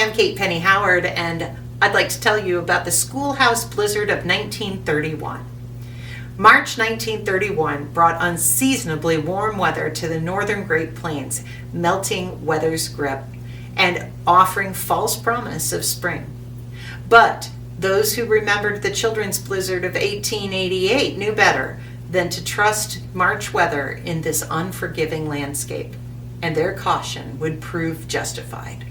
I'm Kate Penney Howard, and I'd like to tell you about the Schoolhouse Blizzard of 1931. March 1931 brought unseasonably warm weather to the northern Great Plains, melting weather's grip and offering false promise of spring. But those who remembered the children's blizzard of 1888 knew better than to trust March weather in this unforgiving landscape, and their caution would prove justified.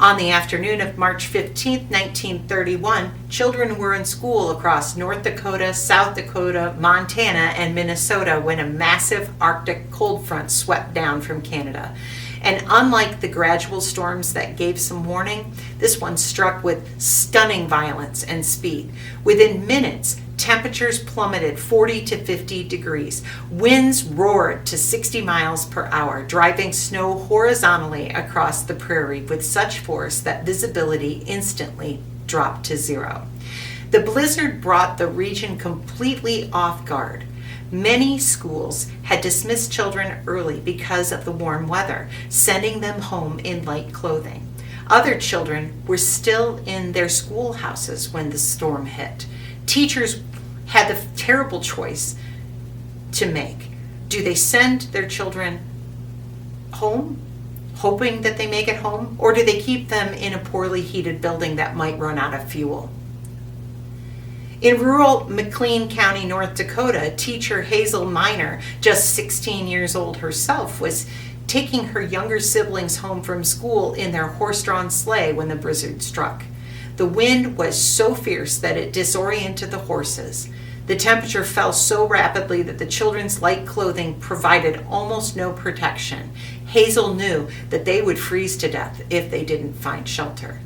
On the afternoon of March 15, 1931, children were in school across North Dakota, South Dakota, Montana, and Minnesota when a massive Arctic cold front swept down from Canada. And unlike the gradual storms that gave some warning, this one struck with stunning violence and speed. Within minutes, temperatures plummeted 40 to 50 degrees. Winds roared to 60 miles per hour, driving snow horizontally across the prairie with such force that visibility instantly dropped to zero. The blizzard brought the region completely off guard. Many schools had dismissed children early because of the warm weather, sending them home in light clothing. Other children were still in their schoolhouses when the storm hit. Teachers had the terrible choice to make. Do they send their children home, hoping that they make it home, or do they keep them in a poorly heated building that might run out of fuel? In rural McLean County, North Dakota, teacher Hazel Miner, just 16 years old herself, was taking her younger siblings home from school in their horse-drawn sleigh when the blizzard struck. The wind was so fierce that it disoriented the horses. The temperature fell so rapidly that the children's light clothing provided almost no protection. Hazel knew that they would freeze to death if they didn't find shelter.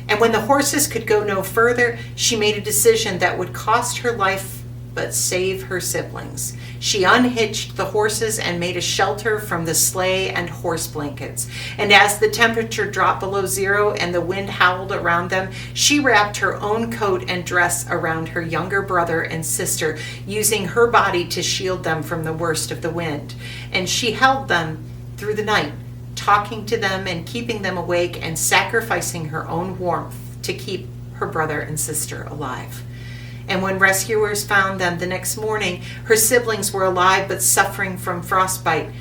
And when the horses could go no further, she made a decision that would cost her life but save her siblings. She unhitched the horses and made a shelter from the sleigh and horse blankets. And as the temperature dropped below zero and the wind howled around them, she wrapped her own coat and dress around her younger brother and sister, using her body to shield them from the worst of the wind. And she held them through the night, talking to them and keeping them awake and sacrificing her own warmth to keep her brother and sister alive. And when rescuers found them the next morning, her siblings were alive but suffering from frostbite,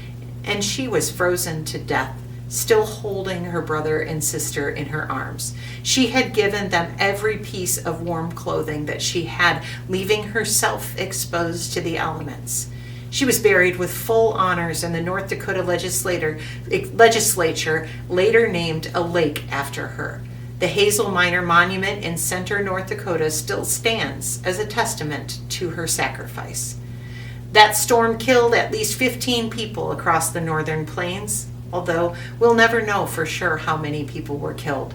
and she was frozen to death, still holding her brother and sister in her arms. She had given them every piece of warm clothing that she had, leaving herself exposed to the elements. She was buried with full honors, and the North Dakota legislature later named a lake after her. The Hazel Miner Monument in Center, North Dakota still stands as a testament to her sacrifice. That storm killed at least 15 people across the northern plains, although we'll never know for sure how many people were killed.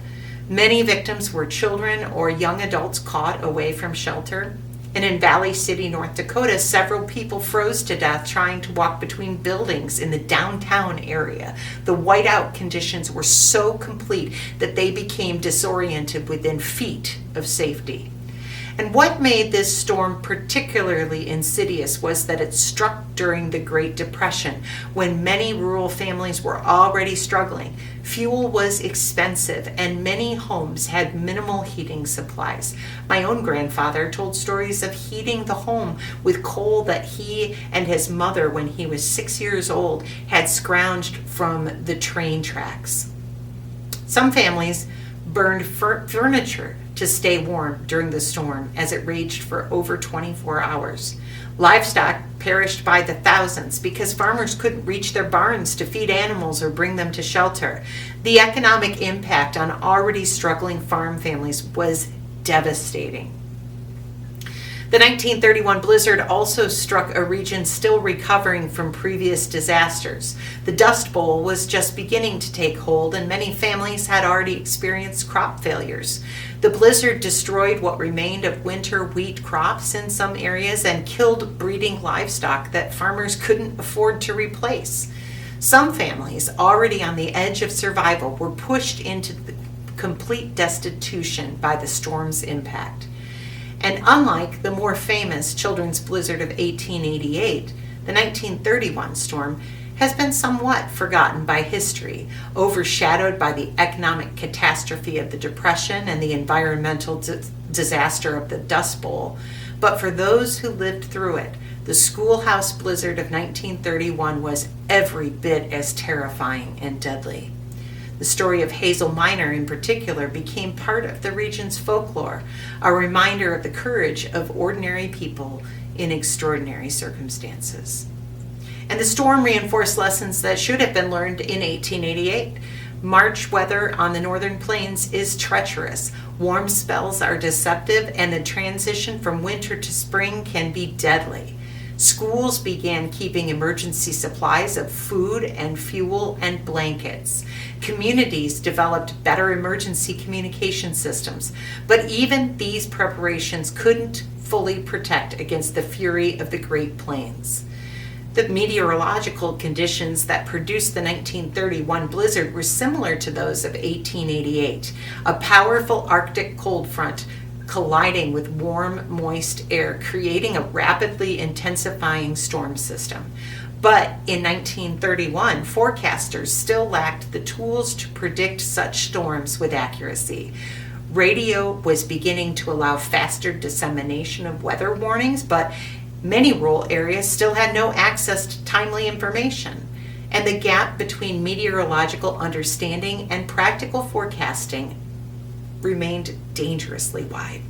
Many victims were children or young adults caught away from shelter. And in Valley City, North Dakota, several people froze to death trying to walk between buildings in the downtown area. The whiteout conditions were so complete that they became disoriented within feet of safety. And what made this storm particularly insidious was that it struck during the Great Depression, when many rural families were already struggling. Fuel was expensive, and many homes had minimal heating supplies. My own grandfather told stories of heating the home with coal that he and his mother, when he was 6 years old, had scrounged from the train tracks. Some families burned furniture to stay warm during the storm as it raged for over 24 hours. Livestock perished by the thousands because farmers couldn't reach their barns to feed animals or bring them to shelter. The economic impact on already struggling farm families was devastating. The 1931 blizzard also struck a region still recovering from previous disasters. The Dust Bowl was just beginning to take hold, and many families had already experienced crop failures. The blizzard destroyed what remained of winter wheat crops in some areas and killed breeding livestock that farmers couldn't afford to replace. Some families, already on the edge of survival, were pushed into complete destitution by the storm's impact. And unlike the more famous children's blizzard of 1888, the 1931 storm has been somewhat forgotten by history, overshadowed by the economic catastrophe of the Depression and the environmental disaster of the Dust Bowl. But for those who lived through it, the Schoolhouse Blizzard of 1931 was every bit as terrifying and deadly. The story of Hazel Minor in particular became part of the region's folklore, a reminder of the courage of ordinary people in extraordinary circumstances. And the storm reinforced lessons that should have been learned in 1888. March weather on the northern plains is treacherous. Warm spells are deceptive, and the transition from winter to spring can be deadly. Schools began keeping emergency supplies of food and fuel and blankets. Communities developed better emergency communication systems, but even these preparations couldn't fully protect against the fury of the Great Plains. The meteorological conditions that produced the 1931 blizzard were similar to those of 1888, a powerful Arctic cold front colliding with warm, moist air, creating a rapidly intensifying storm system. But in 1931, forecasters still lacked the tools to predict such storms with accuracy. Radio was beginning to allow faster dissemination of weather warnings, but many rural areas still had no access to timely information, and the gap between meteorological understanding and practical forecasting remained dangerously wide.